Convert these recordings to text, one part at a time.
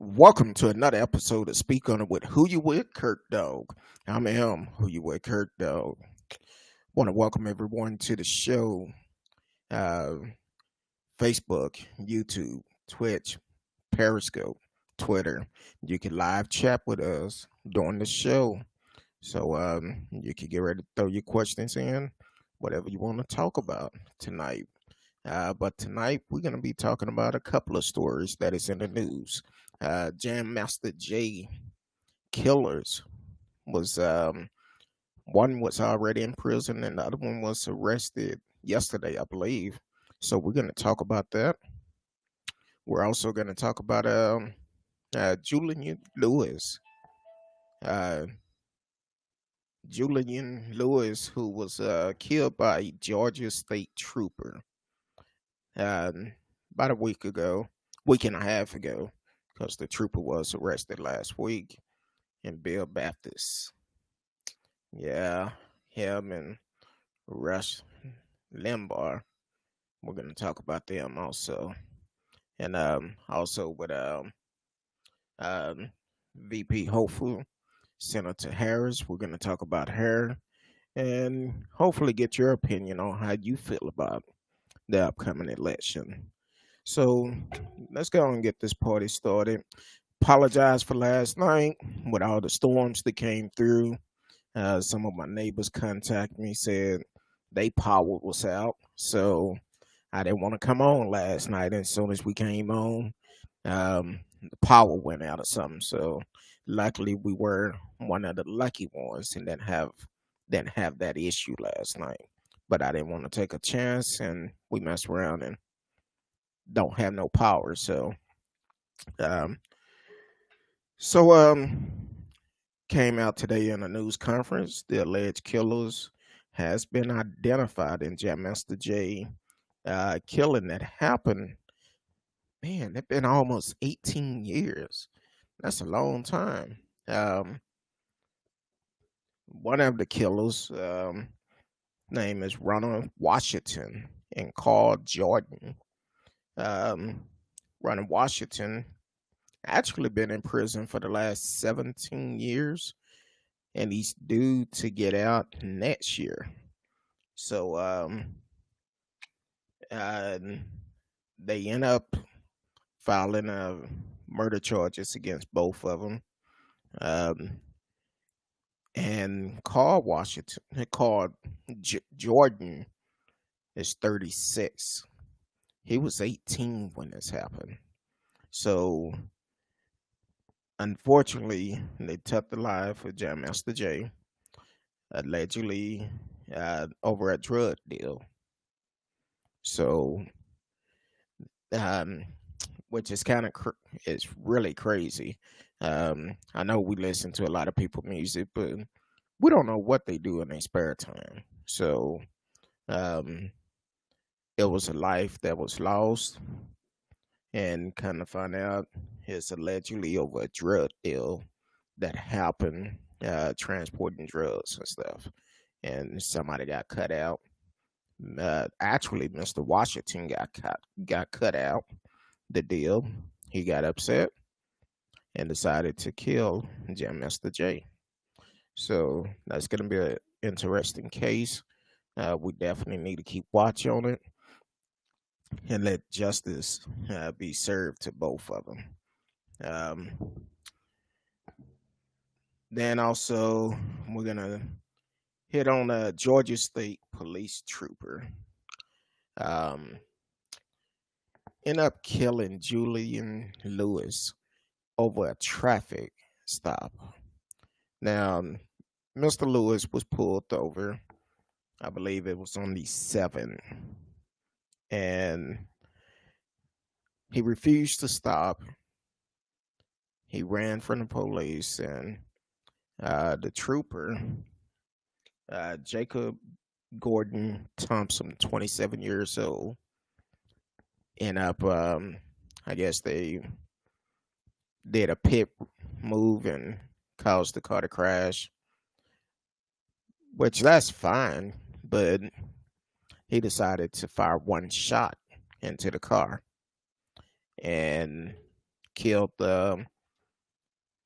Welcome to another episode of Speak On It with Who You With, Kirk Dog. I'm him, Who You With, Kirk Dog. Want to welcome everyone to the show. Uh, Facebook, YouTube, Twitch, Periscope, Twitter. You can live chat with us during the show. So you can get ready to throw your questions in, whatever you want to talk about tonight. But tonight we're going to be talking about a couple of stories that is in the news. Jam Master Jay killers was one was already in prison and the other one was arrested yesterday, I believe. So we're going to talk about that. We're also going to talk about Julian Lewis. Uh, Julian Lewis, who was killed by a Georgia state trooper about a week and a half ago, because the trooper was arrested last week in Bill Baptist. Yeah, him and Rush Limbaugh. We're gonna talk about them also, and also with um, VP Hopeful, Senator Harris. We're gonna talk about her, and hopefully get your opinion on how you feel about the upcoming election. So let's go and get this party started. Apologize for last night with all the storms that came through. Some of my neighbors contacted me, said they power was out, so I didn't want to come on last night. And as soon as we came on, the power went out or something. So luckily, we were one of the lucky ones and didn't have that issue last night. But I didn't want to take a chance, and we messed around and don't have no power. Um, so came out today in a news conference. The alleged killers has been identified in Jam Master J killing that happened. Man, it's been almost 18 years. That's a long time. Um, One of the killers' name is Ronald Washington and Carl Jordan. Um, Ronald Washington actually been in prison for the last 17 years, and he's due to get out next year. So uh, they end up filing murder charges against both of them. Um, and Carl Jordan is 36. He was 18 when this happened. So unfortunately, they took the life of Jam Master J, allegedly over a drug deal. So, um, which is is really crazy. I know we listen to a lot of people music, but we don't know what they do in their spare time. So, um, it was a life that was lost, and kind of find out it's allegedly over a drug deal that happened, transporting drugs and stuff, and somebody got cut out. Actually, Mr. Washington got cut out the deal. He got upset and decided to kill Jam Master J. So that's going to be an interesting case. We definitely need to keep watch on it and let justice be served to both of them. Um, then also we're gonna hit on a Georgia State police trooper. Um, End up killing Julian Lewis over a traffic stop. Now, Mr. Lewis was pulled over. I believe it was on the 7th, and he refused to stop. He ran from the police, and the trooper, Jacob Gordon Thompson, 27 years old, end up, I guess they did a pit move and caused the car to crash, which that's fine, but he decided to fire one shot into the car. And killed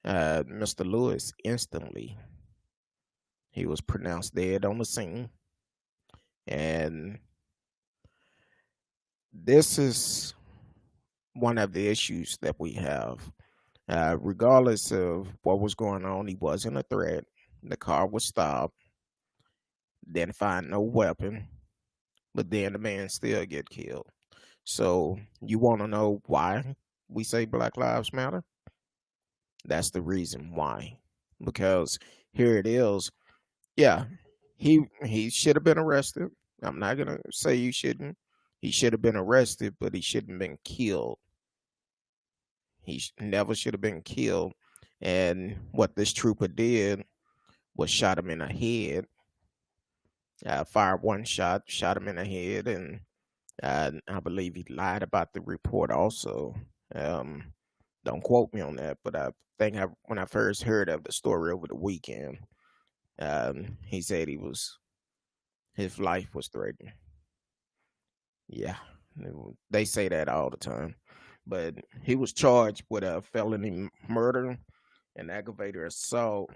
Mr. Lewis instantly. He was pronounced dead on the scene. And this is one of the issues that we have. Regardless of what was going on, he wasn't a threat. The car was stopped. Didn't find no weapon. But then the man still get killed. So you want to know why we say Black Lives Matter? That's the reason why. Because here it is. Yeah, he should have been arrested. I'm not gonna say you shouldn't. He should have been arrested, but he shouldn't have been killed. Never should have been killed. And what this trooper did was shot him in the head. Fired one shot, shot him in the head, and I believe he lied about the report also. Don't quote me on that, but I think when I first heard of the story over the weekend, he said his life was threatened. Yeah, they say that all the time. But he was charged with a felony murder and aggravated assault,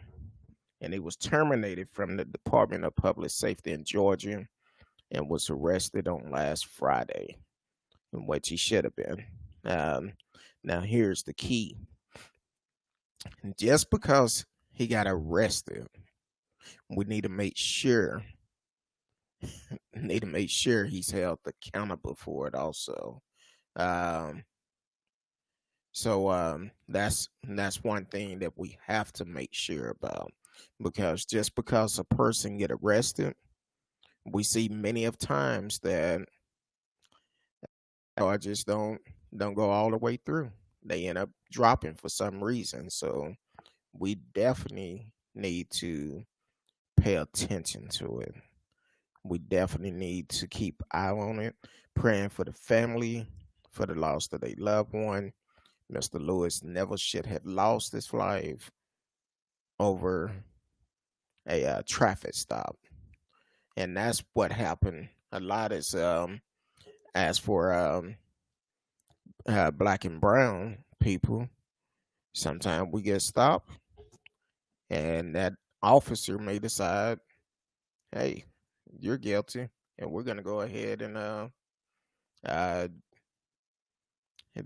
and he was terminated from the Department of Public Safety in Georgia and was arrested on last Friday, in which he should have been. Now, here's the key. Just because he got arrested, we need to make sure he's held accountable for it also. Um, so that's one thing that we have to make sure about, because just because a person get arrested, we see many of times that charges don't go all the way through. They end up dropping for some reason. So we definitely need to pay attention to it. We definitely need to keep eye on it, praying for the family, for the loss of their loved one. Mr. Lewis never should have lost his life over a traffic stop, and that's what happened. A lot is as for black and brown people. Sometimes we get stopped, and that officer may decide, "Hey, you're guilty, and we're gonna go ahead and uh,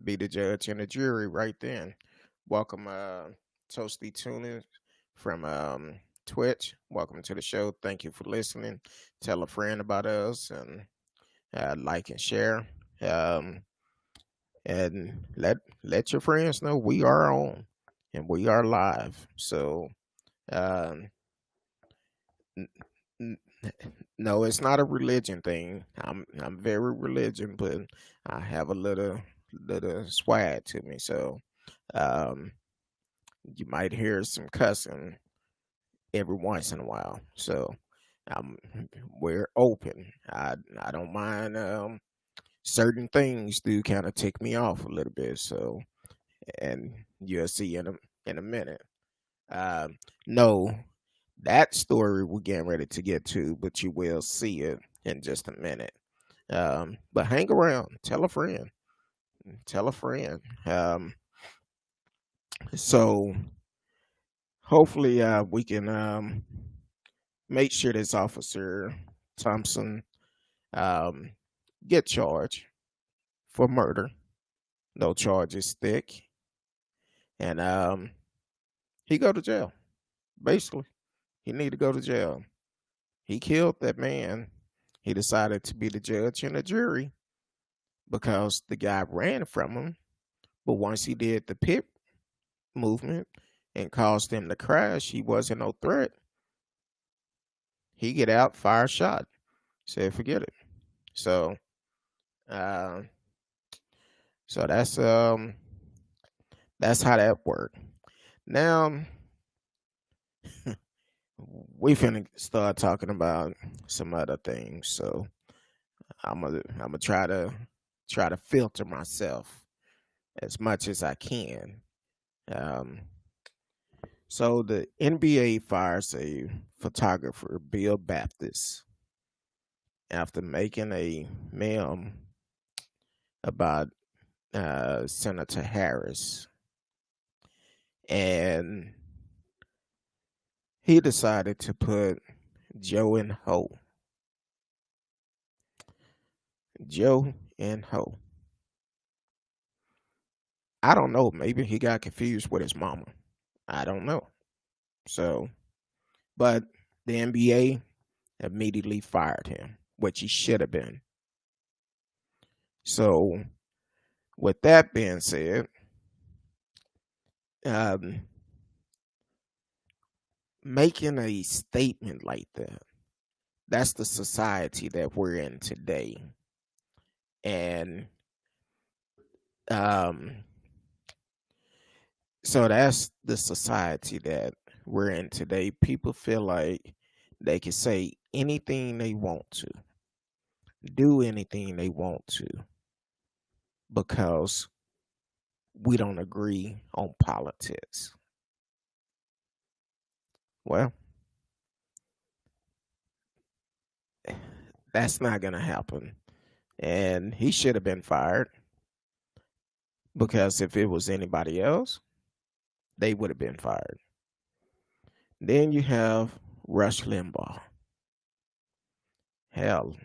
be the judge and the jury right then." Welcome, Toasty Tuna from Twitch. Welcome to the show. Thank you for listening. Tell a friend about us and like and share. And let your friends know we are on and we are live. So um, n- n- no, it's not a religion thing. I'm very religion, but I have a little swag to me. So um, you might hear some cussing every once in a while. So um, we're open. I don't mind. Certain things do kind of tick me off a little bit. So, and you'll see in a minute. No, that story we're getting ready to get to, but you will see it in just a minute. But hang around, tell a friend, tell a friend. So hopefully we can make sure this officer Thompson um, get charged for murder. No charges stick, and he go to jail. Basically, he need to go to jail. He killed that man. He decided to be the judge and the jury because the guy ran from him. But once he did the pit movement and caused him to crash, he wasn't no threat. He get out, fire shot, said forget it. So, uh, so that's how that worked. Now we finna start talking about some other things. So I'm gonna try to filter myself as much as I can. Um, so the NBA fires a photographer, Bill Baptist, after making a meme about Senator Harris. and he decided to put Joe and Ho. Joe and Ho. I don't know. Maybe he got confused with his mama. I don't know. So, but the NBA immediately fired him, which he should have been. So, with that being said, um, making a statement like that, that's the society that we're in today. And um, so that's the society that we're in today. People feel like they can say anything they want to, do anything they want to, because we don't agree on politics. Well, that's not going to happen. And he should have been fired, because if it was anybody else, they would have been fired. Then you have Rush Limbaugh. Hell,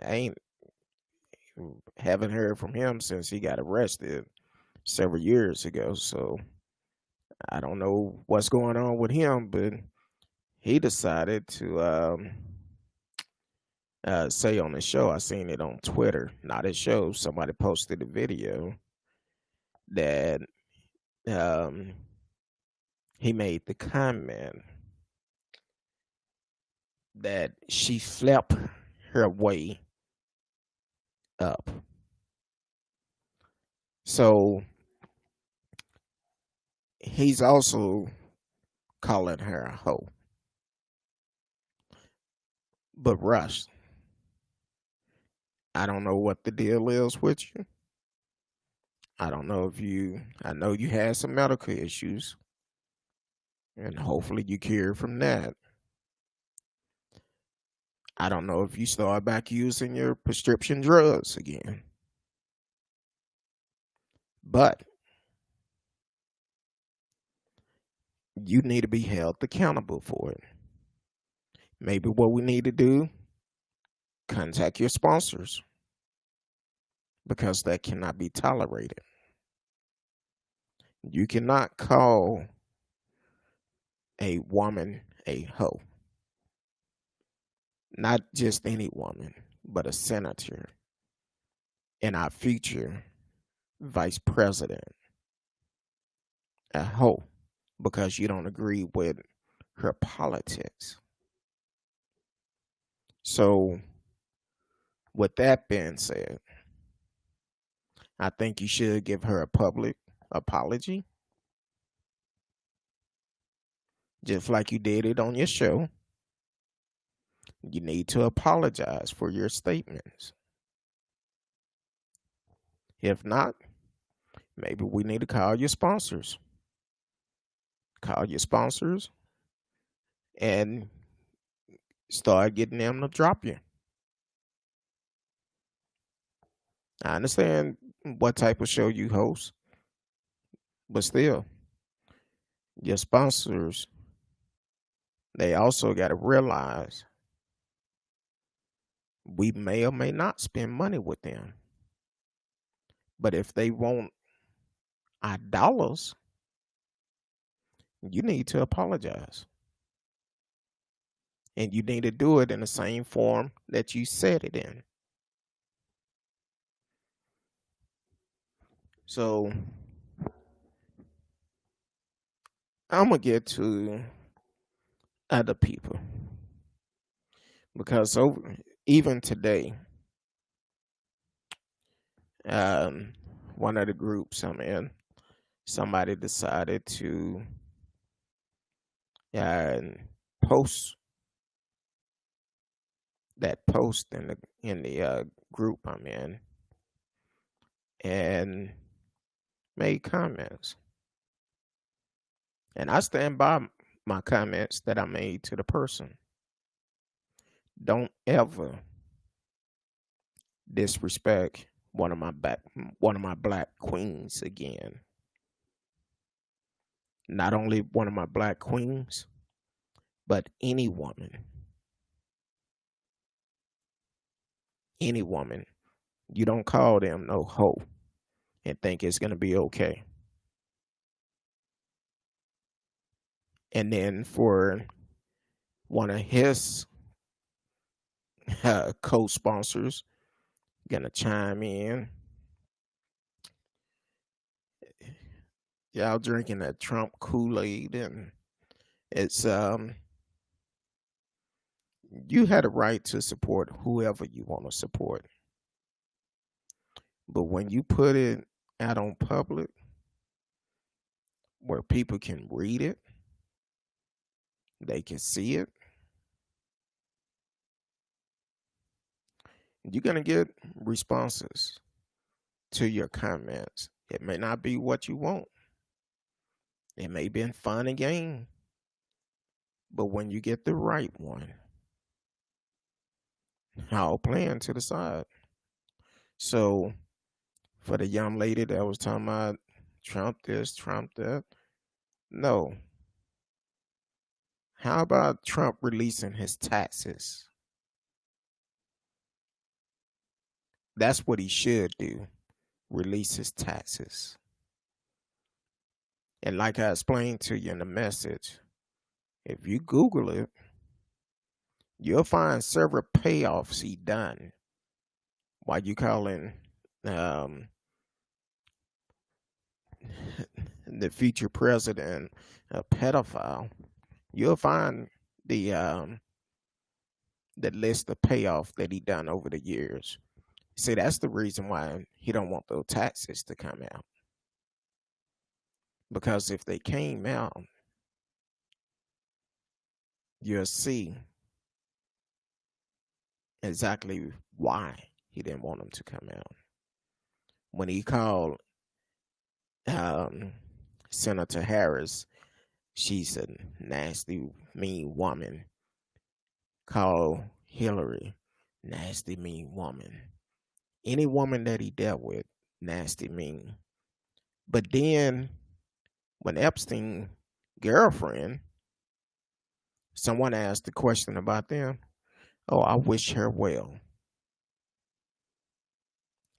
I ain't haven't heard from him since he got arrested several years ago. So I don't know what's going on with him, but he decided to say on the show. I seen it on Twitter, not his show. Somebody posted a video that um, he made the comment that she slept her way up. So he's also calling her a hoe. But Rush, I don't know what the deal is with you. I don't know if I know you had some medical issues, and hopefully you cured from that. I don't know if you start back using your prescription drugs again. But you need to be held accountable for it. Maybe what we need to do, contact your sponsors, because that cannot be tolerated. You cannot call a woman a hoe. Not just any woman, but a senator and our future vice president a hoe, because you don't agree with her politics. So, with that being said, I think you should give her a public apology, just like you did it on your show. You need to apologize for your statements. If not, maybe we need to call your sponsors. Call your sponsors and start getting them to drop you. I understand what type of show you host, but still, your sponsors, they also got to realize we may or may not spend money with them. But if they want our dollars, you need to apologize. And you need to do it in the same form that you said it in. So I'm going to get to other people. Because even today, one of the groups I'm in, somebody decided to post that post in the group I'm in, and made comments. And I stand by my comments that I made to the person. Don't ever disrespect one of my black queens again. Not only one of my black queens, but any woman. Any woman. You don't call them no hoe and think it's going to be okay. And then for one of his co-sponsors going to chime in, y'all drinking that Trump Kool-Aid, and it's you had a right to support whoever you want to support. But when you put it out on public where people can read it, they can see it, you're going to get responses to your comments. It may not be what you want. It may be fun and game. But when you get the right one, I'll plan to the side. So for the young lady that was talking about Trump this, Trump that, no. How about Trump releasing his taxes? That's what he should do. Release his taxes. And like I explained to you in the message, if you Google it, you'll find several payoffs he done. While you calling the future president a pedophile, you'll find the list of payoff that he done over the years. See, that's the reason why he don't want those taxes to come out. Because if they came out, you'll see exactly why he didn't want them to come out. When he called Senator Harris, she's a nasty, mean woman. Called Hillary, nasty, mean woman. Any woman that he dealt with, nasty, mean. But then when Epstein's girlfriend, someone asked the question about them, oh, I wish her well.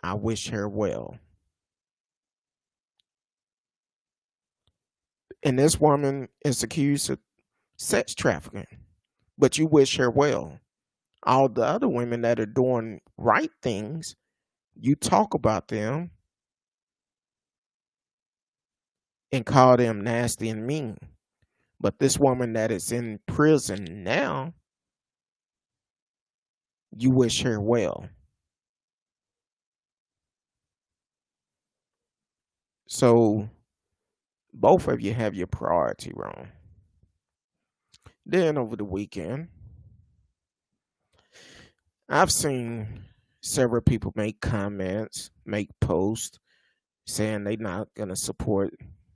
I wish her well. And this woman is accused of sex trafficking, but you wish her well. All the other women that are doing right things, you talk about them and call them nasty and mean. But this woman that is in prison now, you wish her well. So both of you have your priority wrong. Then over the weekend, I've seen several people make comments, make posts saying they're not going to support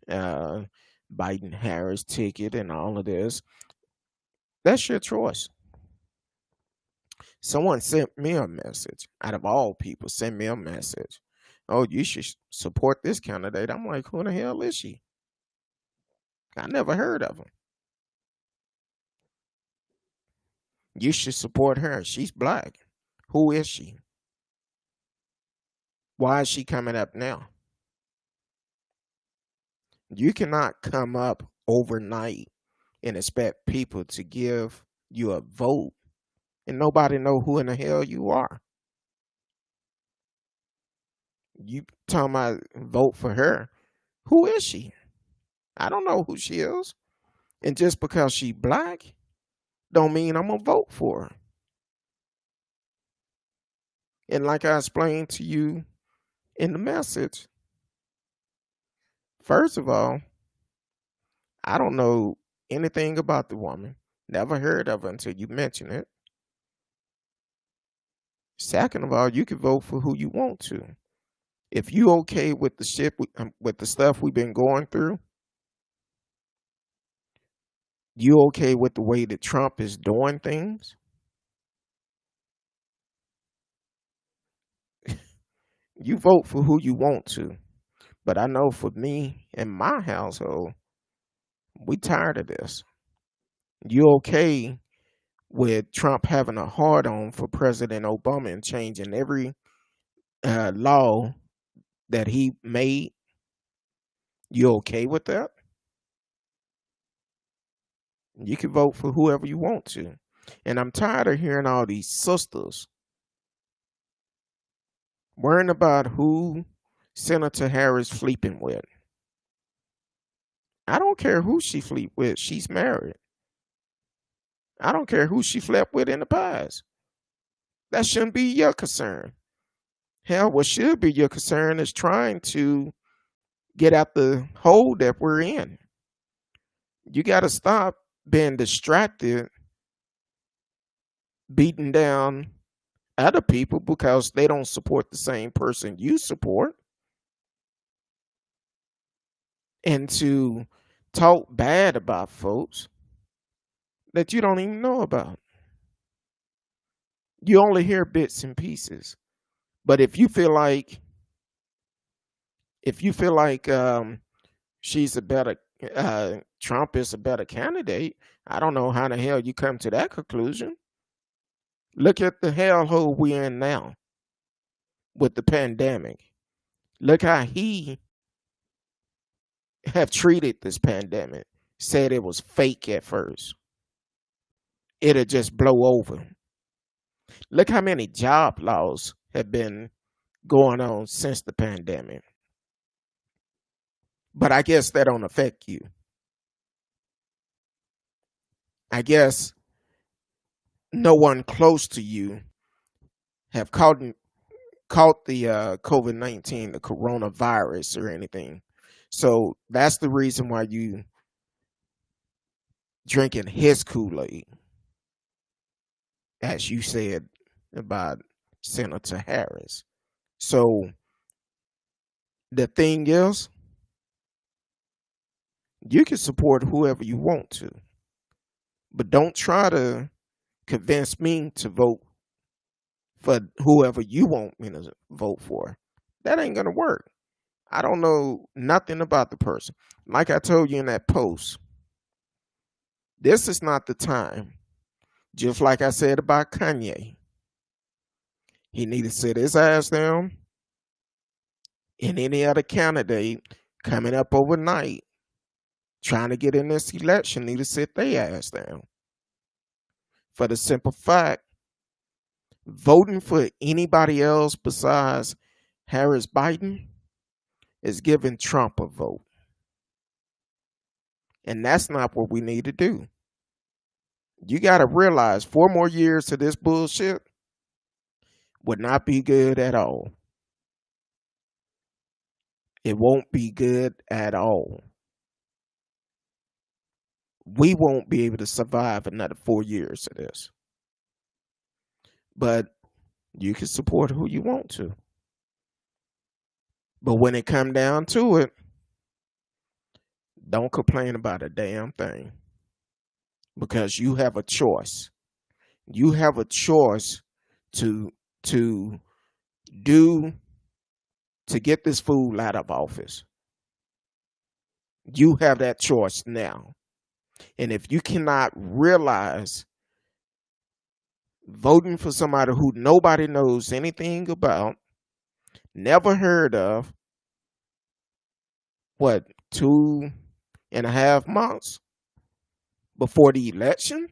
Biden Harris ticket and all of this. That's your choice. Someone sent me a message, out of all people, sent me a message. Oh, you should support this candidate. I'm like, who the hell is she? I never heard of her. You should support her. She's black. Who is she? Why is she coming up now? You cannot come up overnight and expect people to give you a vote and nobody know who in the hell you are. You talking about vote for her. Who is she? I don't know who she is. And just because she black don't mean I'm going to vote for her. And like I explained to you in the message, first of all, I don't know anything about the woman. Never heard of her until you mention it. Second of all, you can vote for who you want to. If you okay with the shit, with the stuff we've been going through, you okay with the way that Trump is doing things, you vote for who you want to. But I know for me and my household, We tired of this. You okay with Trump having a hard on for President Obama and changing every law that he made? You okay with that? You can vote for whoever you want to. And I'm tired of hearing all these sisters worrying about who Senator Harris sleeping with. I don't care who she sleep with. She's married. I don't care who she slept with in the past. That shouldn't be your concern. Hell, what should be your concern is trying to get out the hole that we're in. You got to stop being distracted, beating down other people because they don't support the same person you support, and to talk bad about folks that you don't even know about. You only hear bits and pieces. But if you feel like she's a better Trump is a better candidate, I don't know how the hell you come to that conclusion. Look at the hellhole we're in now with the pandemic. Look how he have treated this pandemic. Said it was fake at first. It'll just blow over. Look how many job losses have been going on since the pandemic. But I guess that don't affect you. I guess no one close to you have caught the COVID-19, the coronavirus or anything. So that's the reason why you drinking his Kool-Aid, as you said about Senator Harris. So the thing is, you can support whoever you want to, but don't try to convince me to vote for whoever you want me to vote for. That ain't going to work. I don't know nothing about the person. Like I told you in that post, this is not the time. Just like I said about Kanye. He need to sit his ass down. And any other candidate coming up overnight trying to get in this election need to sit their ass down. For the simple fact, voting for anybody else besides Harris Biden is giving Trump a vote. And that's not what we need to do. You got to realize 4 more years of this bullshit would not be good at all. It won't be good at all. We won't be able to survive another 4 years of this. But you can support who you want to. But when it comes down to it, don't complain about a damn thing. Because you have a choice. You have a choice to get this fool out of office. You have that choice now. And if you cannot realize voting for somebody who nobody knows anything about, never heard of, 2.5 months before the election,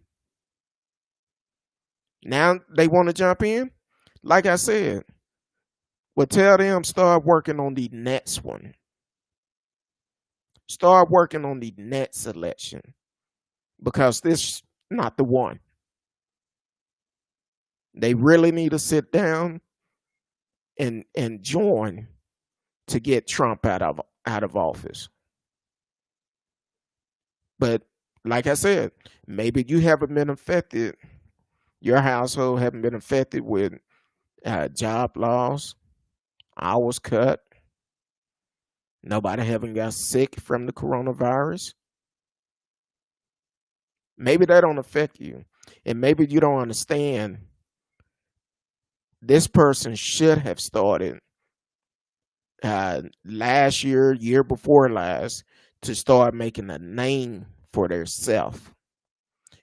now they want to jump in? Like I said, well, tell them start working on the next one. Start working on the next election. Because this is not the one. They really need to sit down and join to get Trump out of office. But like I said, maybe you haven't been affected. Your household haven't been affected with job loss, hours cut. Nobody haven't got sick from the coronavirus. Maybe that don't affect you. And maybe you don't understand. This person should have started last year, year before last, to start making a name for themselves.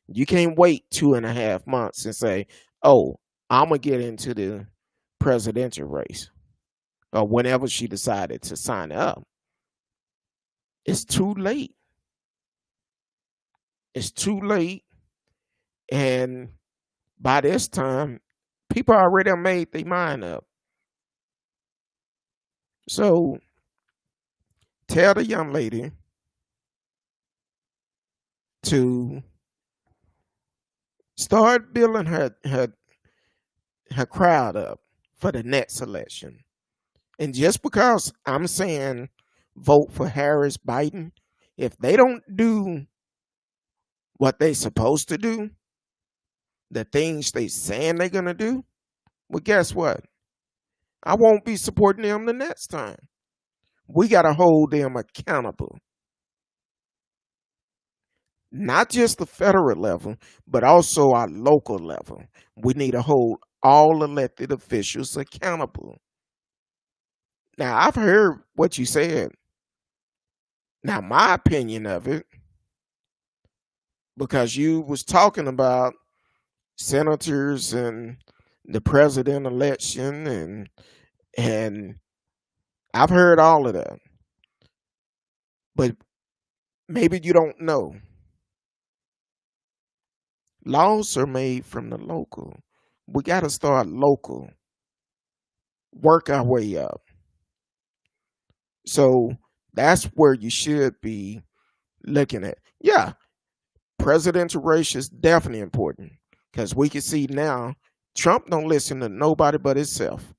You can't wait 2.5 months and say, oh, I'm going to get into the presidential race, or whenever she decided to sign up. It's too late. It's too late. And by this time, people already have made their mind up. So tell the young lady to start building her crowd up for the next election. And just because I'm saying vote for Harris, Biden, if they don't do what they supposed to do, the things they saying they're gonna do, well, guess what? I won't be supporting them the next time. We gotta hold them accountable. Not just the federal level, but also our local level. We need to hold all elected officials accountable. Now, I've heard what you said. Now, my opinion of it, because you was talking about senators and the president election, and I've heard all of that. But maybe you don't know. Laws are made from the local. We got to start local, work our way up. So that's where you should be looking at. Yeah, presidential race is definitely important, because we can see now Trump don't listen to nobody but himself.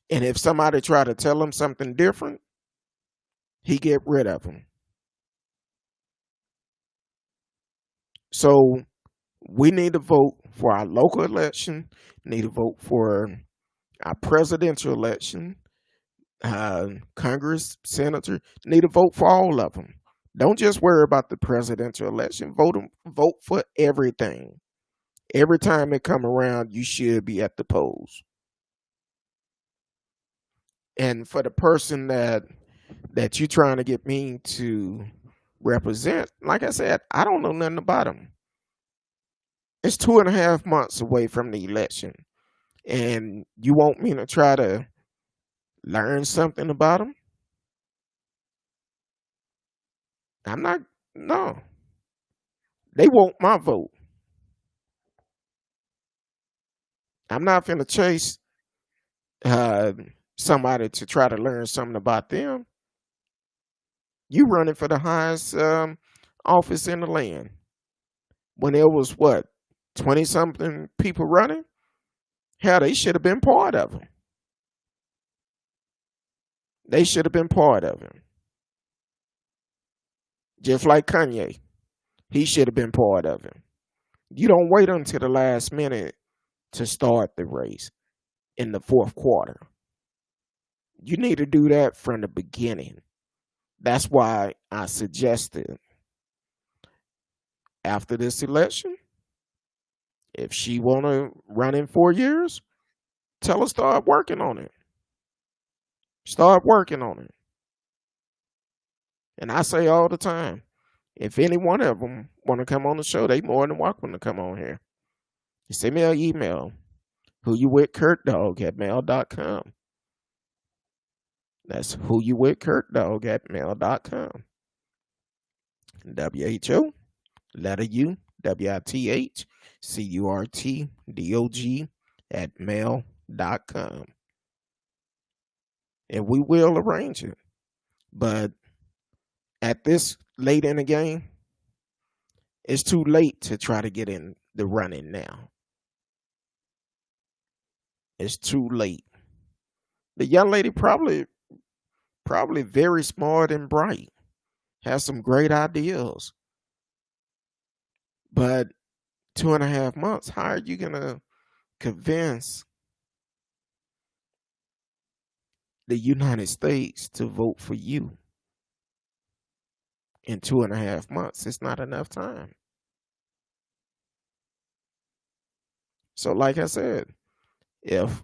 And if somebody try to tell him something different, he get rid of them. So we need to vote for our local election, need to vote for our presidential election, Congress, senator, need to vote for all of them. Don't just worry about the presidential election. Vote for everything. Every time it come around, you should be at the polls. And for the person that you're trying to get me to represent, like I said, I don't know nothing about him. It's 2.5 months away from the election, and you want me to try to learn something about him? I'm not. No, they want my vote. I'm not finna chase uh, somebody to try to learn something about them. You running for the highest office in the land when there was what, 20 something people running? Hell, they should have been part of it. They should have been part of it. Just like Kanye, he should have been part of it. You don't wait until the last minute to start the race in the fourth quarter. You need to do that from the beginning. That's why I suggested after this election, if she want to run in 4 years, tell her start working on it. Start working on it. And I say all the time, if any one of them want to come on the show, they more than welcome to come on here. Send me an email, whoyouwithkurtdog@mail.com. That's whoyouwithkurtdog@mail.com. WHO, letter U, WITHCURTDOG@mail.com. And we will arrange it. But at this late in the game, it's too late to try to get in the running now. It's too late. The young lady probably very smart and bright, has some great ideas. But 2.5 months, how are you gonna convince the United States to vote for you in 2.5 months? It's not enough time. So like I said, if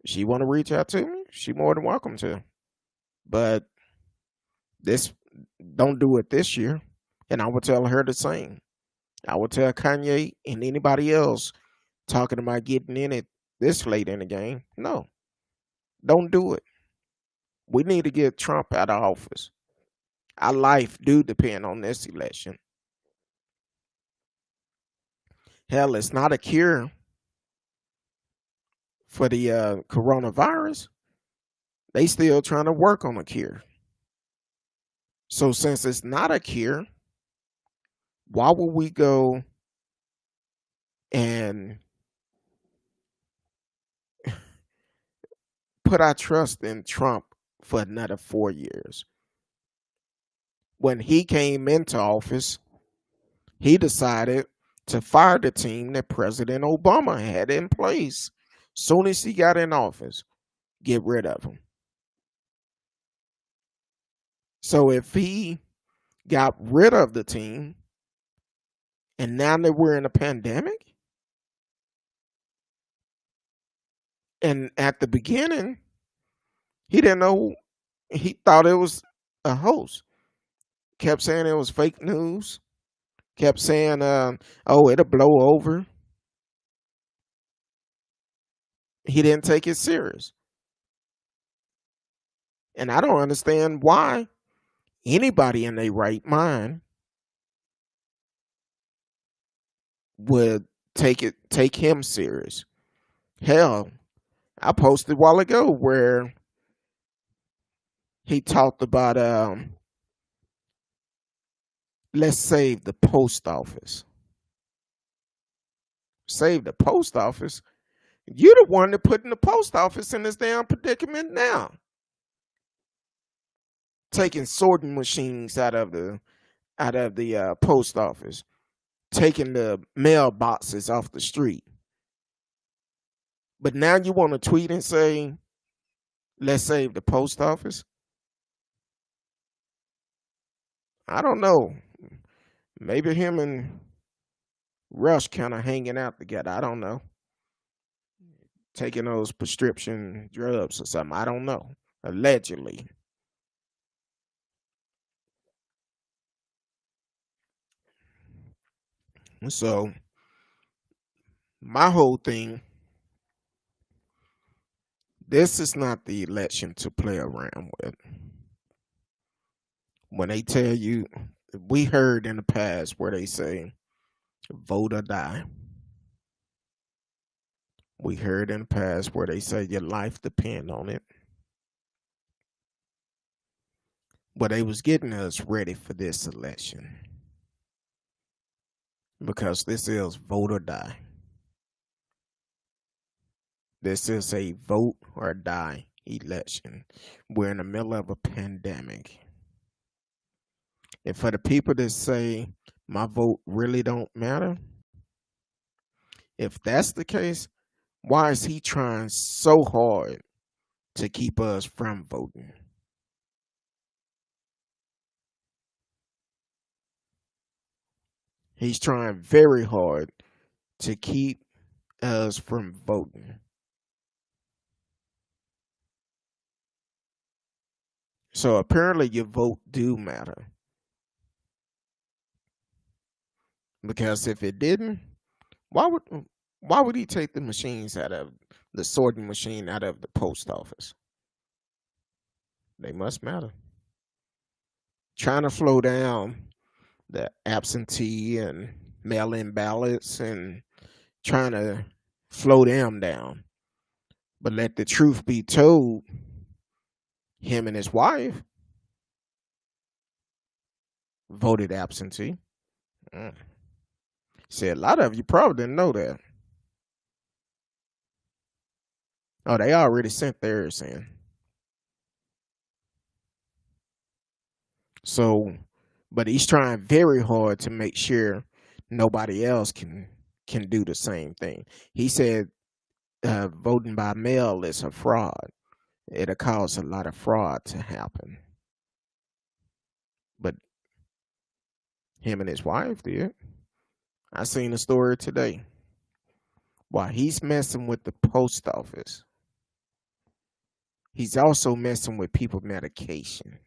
she want to reach out to me, she more than welcome to. But this Don't do it this year. And I would tell her the same. I would tell Kanye and anybody else talking about getting in it this late in the game. No, don't do it. We need to get Trump out of office. Our life do depend on this election. Hell, it's not a cure for the coronavirus. They still trying to work on a cure. So since it's not a cure, why would we go and put our trust in Trump for another 4 years? When he came into office, he decided to fire the team that President Obama had in place. Soon as he got in office, get rid of him. So if he got rid of the team, and now that we're in a pandemic, and at the beginning, he didn't know, he thought it was a hoax. Kept saying it was fake news. Kept saying, oh, it'll blow over. He didn't take it serious. And I don't understand why anybody in their right mind would take him serious. Hell, I posted a while ago where he talked about let's save the post office. Save the post office? You're the one that putting the post office in this damn predicament now. Taking sorting machines out of the post office, taking the mailboxes off the street. But now you want to tweet and say, let's save the post office? I don't know. Maybe him and Rush kind of hanging out together. I don't know. Taking those prescription drugs or something. I don't know. Allegedly. So, my whole thing, this is not the election to play around with. When they tell you, we heard in the past where they say, vote or die. We heard in the past where they say your life depends on it. But they was getting us ready for this election. Because this is vote or die. This is a vote or die election. We're in the middle of a pandemic. And for the people that say my vote really don't matter, if that's the case, why is he trying so hard to keep us from voting? He's trying very hard to keep us from voting. So apparently your vote do matter. Because if it didn't, why would he take the machines out of the sorting machine out of the post office? They must matter. Trying to slow down the absentee and mail-in ballots and trying to slow them down. But let the truth be told, him and his wife voted absentee. See, a lot of you probably didn't know that. Oh, they already sent theirs in. So, but he's trying very hard to make sure nobody else can do the same thing. He said voting by mail is a fraud. It'll cause a lot of fraud to happen. But him and his wife did. I seen a story today. While he's messing with the post office, he's also messing with people's medication.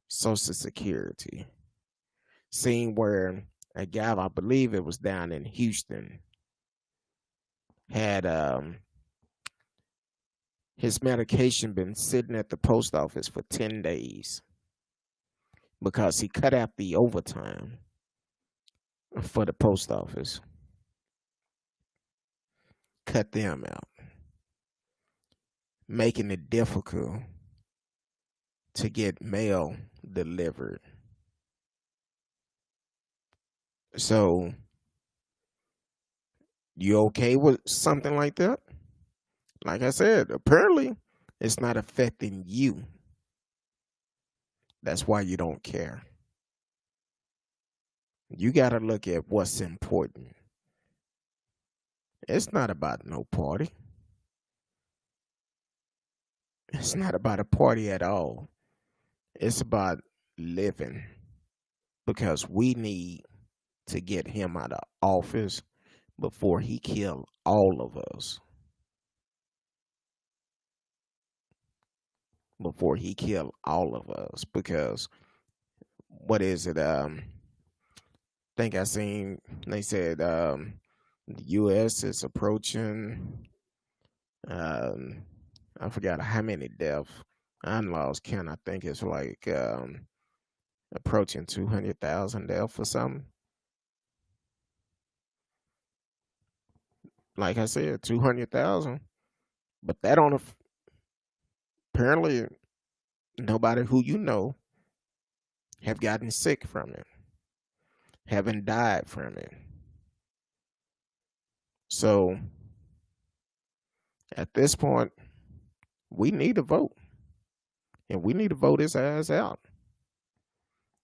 Social Security. Seen where a guy, I believe it was down in Houston, had his medication been sitting at the post office for 10 days because he cut out the overtime for the post office. Cut them out, making it difficult to get mail delivered. So, you okay with something like that? Like I said, apparently it's not affecting you. That's why you don't care. You got to look at what's important. It's not about no party. It's not about a party at all. It's about living because we need to get him out of office before he kill all of us. Before he kill all of us, because what is it? Think I seen they said the U.S. is approaching. I forgot how many deaths. I lost count. I think it's like approaching 200,000 deaths or something. Like I said, 200,000. But that on apparently nobody who you know have gotten sick from it, haven't died from it. So at this point, we need to vote. And we need to vote his ass out.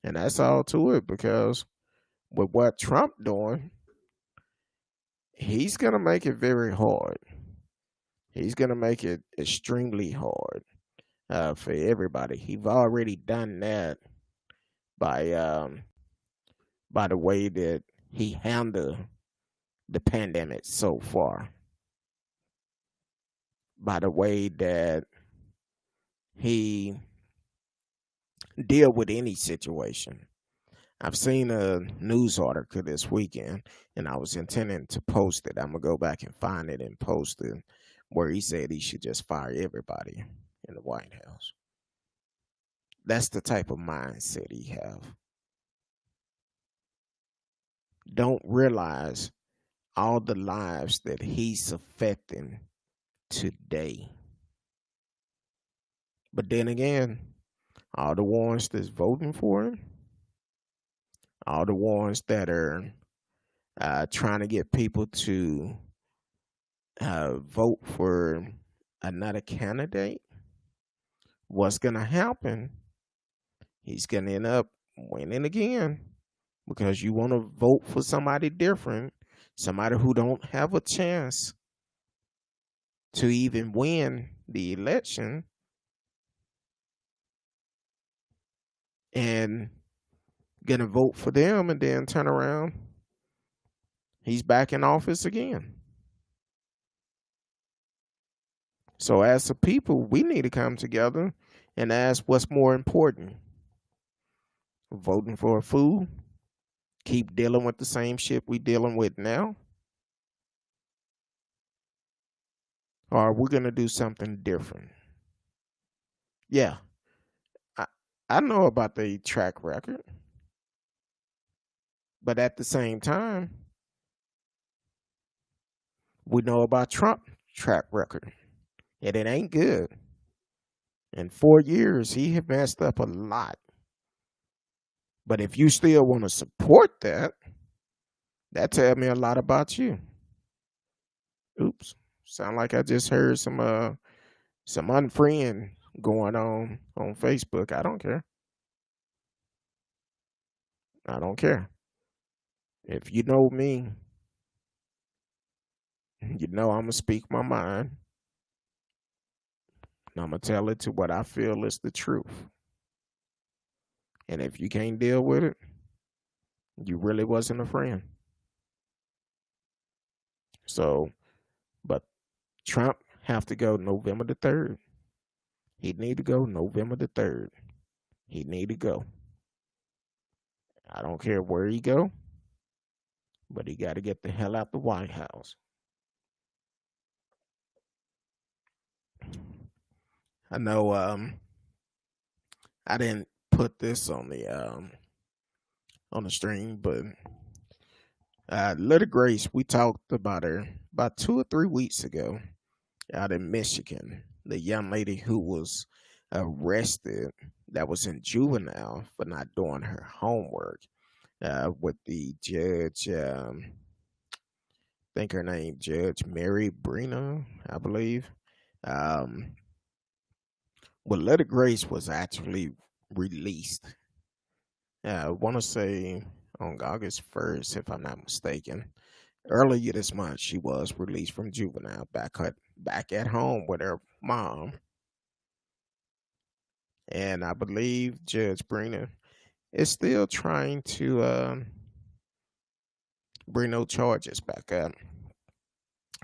And that's all to it, because with what Trump doing, he's gonna make it very hard. He's gonna make it extremely hard for everybody. He's already done that by the way that he handled the pandemic so far, by the way that he deal with any situation. I've seen a news article this weekend, and I was intending to post it. I'm gonna go back and find it and post it, where he said he should just fire everybody in the White House. That's the type of mindset he have. Don't realize all the lives that he's affecting today. But then again, all the ones that's voting for him, all the ones that are trying to get people to vote for another candidate, what's going to happen? He's going to end up winning again, because you want to vote for somebody different, somebody who don't have a chance to even win the election, and gonna vote for them, and then turn around, he's back in office again. So as a people, we need to come together and ask what's more important: voting for a fool, keep dealing with the same shit we dealing with now, or are we gonna do something different? Yeah, I, I know about the track record, but at the same time, we know about Trump track record, and it ain't good. In 4 years, he had messed up a lot. But if you still want to support that, that tells me a lot about you. Oops, sound like I just heard some unfriend going on Facebook. I don't care. I don't care. If you know me, you know I'm gonna speak my mind. And I'm gonna tell it to what I feel is the truth. And if you can't deal with it, you really wasn't a friend. So, but Trump have to go November the 3rd. He'd need to go November the 3rd. He need to go. I don't care where he go, but he got to get the hell out the White House. I know I didn't put this on the stream, but Little Grace, we talked about her about 2 or 3 weeks ago out in Michigan. The young lady who was arrested that was in juvenile for not doing her homework with the judge. I think her name Judge Mary Brina, I believe. Um, well, Little Grace was actually released. I want to say on August 1st, if I'm not mistaken. Earlier this month, she was released from juvenile back at home with her mom. And I believe Judge Brina is still trying to bring no charges back up.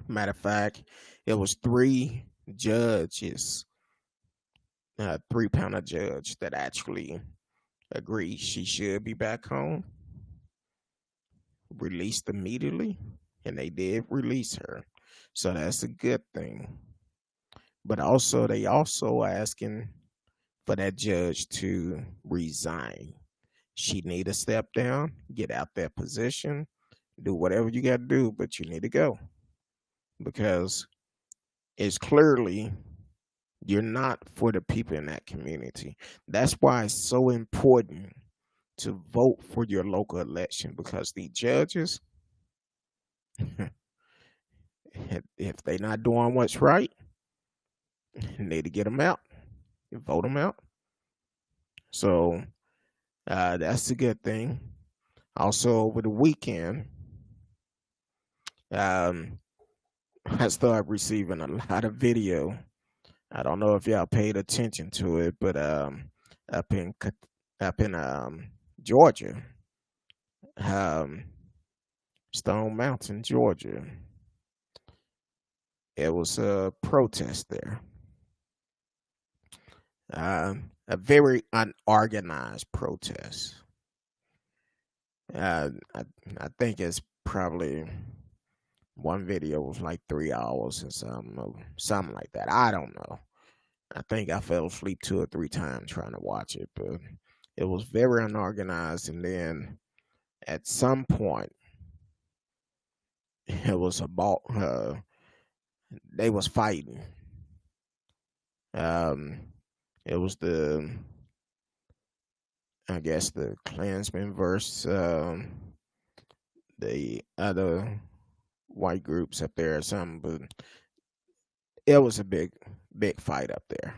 Matter of fact, it was three judges, 3 panel judge that actually agreed she should be back home, released immediately, and they did release her. So that's a good thing. But also, they also asking for that judge to resign. She need to step down, get out that position, do whatever you got to do, but you need to go because it's clearly you're not for the people in that community. That's why it's so important to vote for your local election because the judges, if they're not doing what's right, you need to get them out and vote them out. So that's a good thing. Also, over the weekend, I started receiving a lot of video. I don't know if y'all paid attention to it, but up in Georgia, Stone Mountain, Georgia, it was a protest there. A very unorganized protest. I think it's probably one video was like 3 hours and something like that. I don't know. I think I fell asleep 2 or 3 times trying to watch it, but it was very unorganized. And then at some point, it was about they was fighting. It was I guess the Klansmen versus the other white groups up there or something, but it was a big fight up there.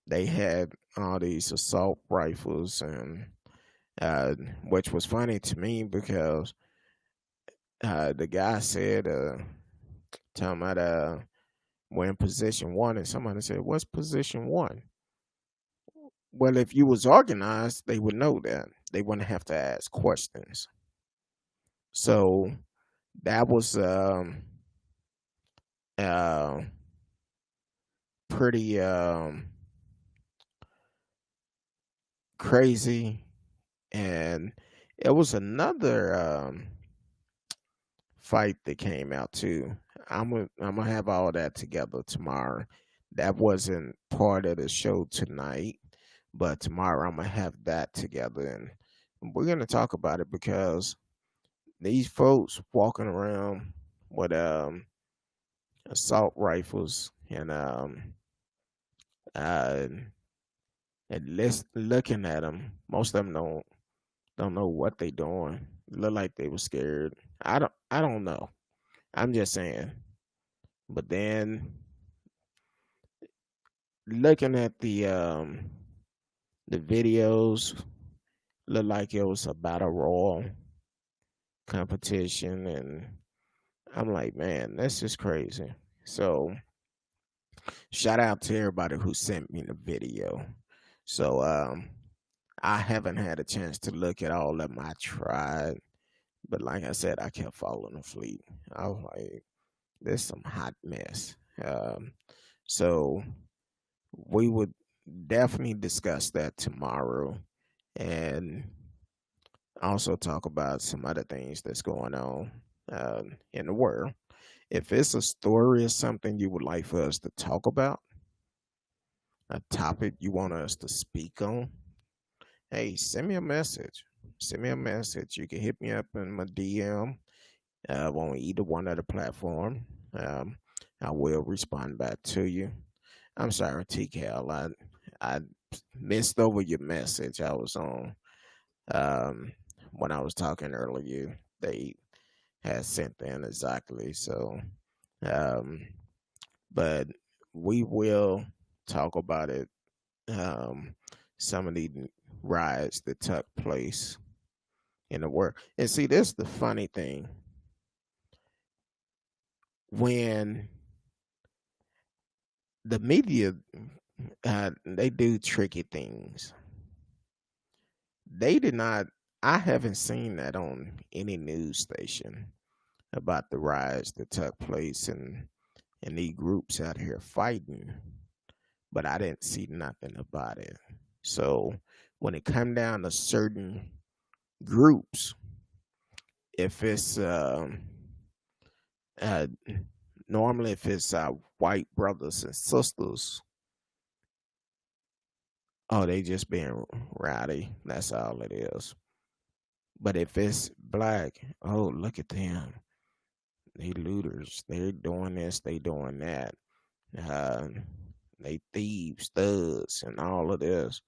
They had all these assault rifles, and which was funny to me because the guy said, talking about we're in position one, and somebody said, "What's position one?" Well, if you was organized, they would know that. They wouldn't have to ask questions. So that was pretty crazy. And it was another fight that came out too. I'm gonna have all that together tomorrow. That wasn't part of the show tonight, but tomorrow I'm gonna have that together, and we're gonna talk about it because these folks walking around with assault rifles and uh, looking at them, most of them don't know what they doing. Look like they were scared. I don't know. I'm just saying. But then looking at the videos, look like it was a battle royal competition, and I'm like, man, this is crazy. So shout out to everybody who sent me the video. So I haven't had a chance to look at all of them. I tried, but like I said, I kept falling asleep. I was like, this is some hot mess. So we would definitely discuss that tomorrow, and also talk about some other things that's going on in the world. If it's a story or something you would like for us to talk about, a topic you want us to speak on, hey, send me a message. Send me a message. You can hit me up in my DM on either one of the platform. Um, I will respond back to you. I'm sorry, TKL. I missed over your message. I was on um, when I was talking earlier. They had sent in exactly. So, um, but we will talk about it. Um, some of the riots that took place in the world. And see, this is the funny thing. When the media, they do tricky things. They did not. I haven't seen that on any news station about the riots that took place and these groups out here fighting, but I didn't see nothing about it. So when it come down to certain groups, if it's uh, normally if it's white brothers and sisters, oh, they just being rowdy. That's all it is. But if it's black, oh, look at them. They looters. They're doing this. They doing that. Uh, they thieves, thugs, and all of this.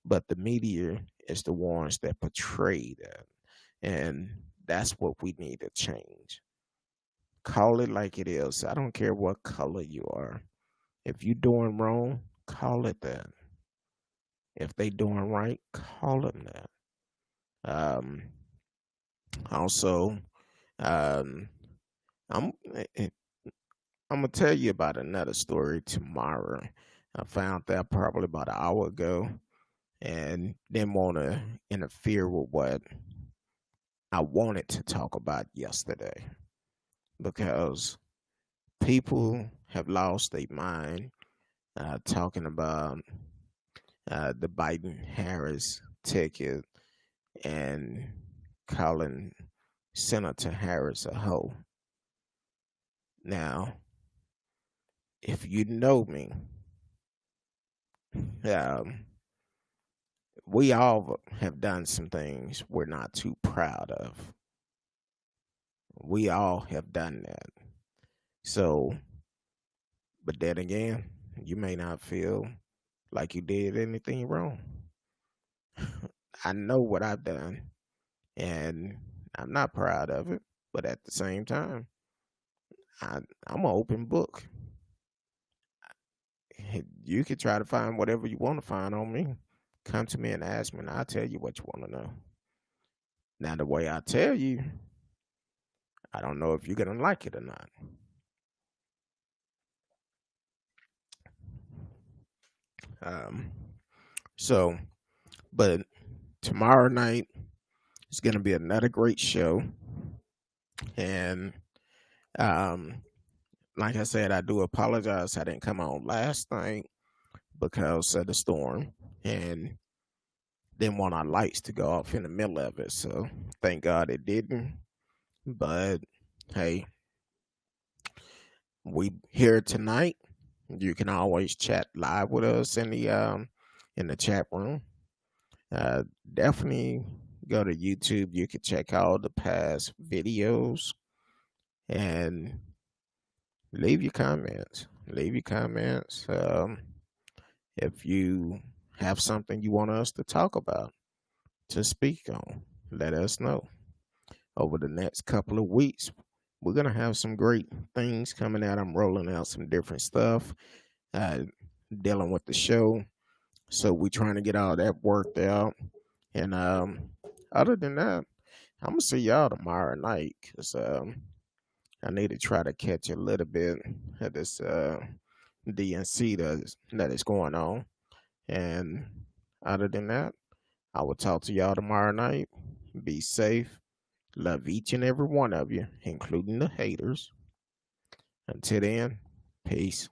But the media is the ones that portray that. And that's what we need to change. Call it like it is. I don't care what color you are. If you're doing wrong, call it that. If they doing right, call them that. Um, also, um, I'm I'm gonna tell you about another story tomorrow. I found that probably about an hour ago, and didn't want to interfere with what I wanted to talk about yesterday because people have lost their mind talking about the Biden Harris ticket and calling Senator Harris a hoe. Now, if you know me, um, we all have done some things we're not too proud of. We all have done that. So, but then again, you may not feel like you did anything wrong. I know what I've done, and I'm not proud of it. But at the same time, I'm an open book. You can try to find whatever you want to find on me. Come to me and ask me, and I'll tell you what you want to know. Now, the way I tell you, I don't know if you're going to like it or not. Um, so, but tomorrow night is going to be another great show. And um, like I said, I do apologize. I didn't come on last night because of the storm and didn't want our lights to go off in the middle of it. So thank God it didn't. But hey, we here tonight. You can always chat live with us in the chat room. Definitely go to YouTube. You can check out the past videos and leave your comments. Leave your comments. If you have something you want us to talk about, to speak on, let us know. Over the next couple of weeks, we're gonna have some great things coming out. I'm rolling out some different stuff, uh, dealing with the show. So we're trying to get all that worked out. And other than that, I'm gonna see y'all tomorrow night because I need to try to catch a little bit of this DNC that is going on. And other than that, I will talk to y'all tomorrow night. Be safe. Love each and every one of you, including the haters. Until then, peace.